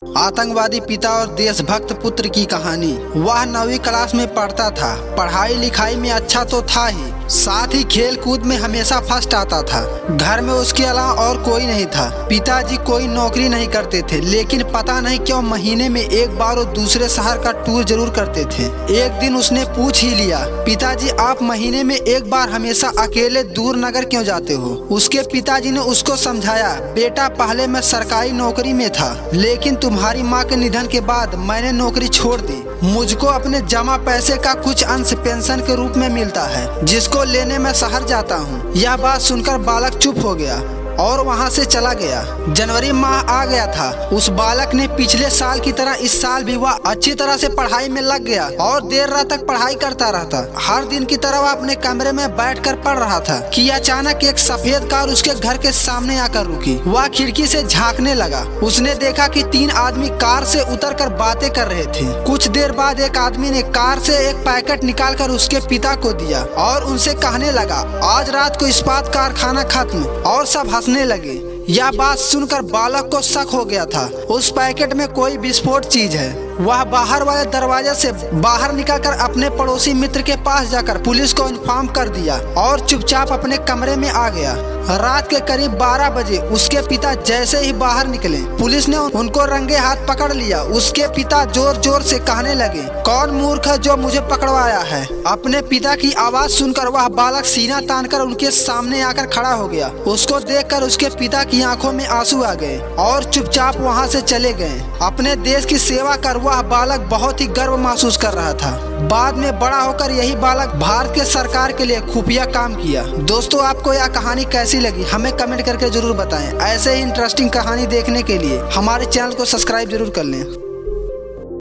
आतंकवादी पिता और देशभक्त पुत्र की कहानी। वह 9वीं क्लास में पढ़ता था। पढ़ाई लिखाई में अच्छा तो था ही, साथ ही खेल कूद में हमेशा फर्स्ट आता था। घर में उसके अलावा और कोई नहीं था। पिताजी कोई नौकरी नहीं करते थे, लेकिन पता नहीं क्यों महीने में एक बार वो दूसरे शहर का टूर जरूर करते थे। एक दिन उसने पूछ ही लिया, पिताजी आप महीने में एक बार हमेशा अकेले दूर नगर क्यों जाते हो? उसके पिताजी ने उसको समझाया, बेटा पहले मैं सरकारी नौकरी में था, लेकिन तुम्हारी माँ के निधन के बाद मैंने नौकरी छोड़ दी। मुझको अपने जमा पैसे का कुछ अंश पेंशन के रूप में मिलता है, जिसको लेने मैं शहर जाता हूँ। यह बात सुनकर बालक चुप हो गया और वहाँ से चला गया। जनवरी माह आ गया था। उस बालक ने पिछले साल की तरह इस साल भी वह अच्छी तरह से पढ़ाई में लग गया और देर रात तक पढ़ाई करता रहता। हर दिन की तरह वह अपने कमरे में बैठकर पढ़ रहा था कि अचानक एक सफेद कार उसके घर के सामने आकर रुकी। वह खिड़की से झांकने लगा। उसने देखा कि 3 आदमी कार से उतरकर बातें कर रहे थे। कुछ देर बाद एक आदमी ने कार से एक पैकेट निकालकर उसके पिता को दिया और उनसे कहने लगा, आज रात को इस्पात कारखाना खत्म, और सब हंसने लगे। यह बात सुनकर बालक को शक हो गया था। उस पैकेट में कोई विस्फोट चीज है। वह बाहर वाले दरवाजे से बाहर निकलकर अपने पड़ोसी मित्र के पास जाकर पुलिस को इन्फॉर्म कर दिया और चुपचाप अपने कमरे में आ गया। रात के करीब 12 बजे उसके पिता जैसे ही बाहर निकले, पुलिस ने उनको रंगे हाथ पकड़ लिया। उसके पिता जोर जोर से कहने लगे, कौन मूर्ख है जो मुझे पकड़वाया है? अपने पिता की आवाज सुनकर वह बालक सीना तानकर उनके सामने आकर खड़ा हो गया। उसको देखकर उसके पिता की आंखों में आंसू आ गए और चुपचाप वहाँ से चले गए। अपने देश की सेवा कर वह बालक बहुत ही गर्व महसूस कर रहा था। बाद में बड़ा होकर यही बालक भारत के सरकार के लिए खुफिया काम किया। दोस्तों, आपको यह कहानी कैसी लगी हमें कमेंट करके जरूर बताएं। ऐसे ही इंटरेस्टिंग कहानी देखने के लिए हमारे चैनल को सब्सक्राइब जरूर कर लें।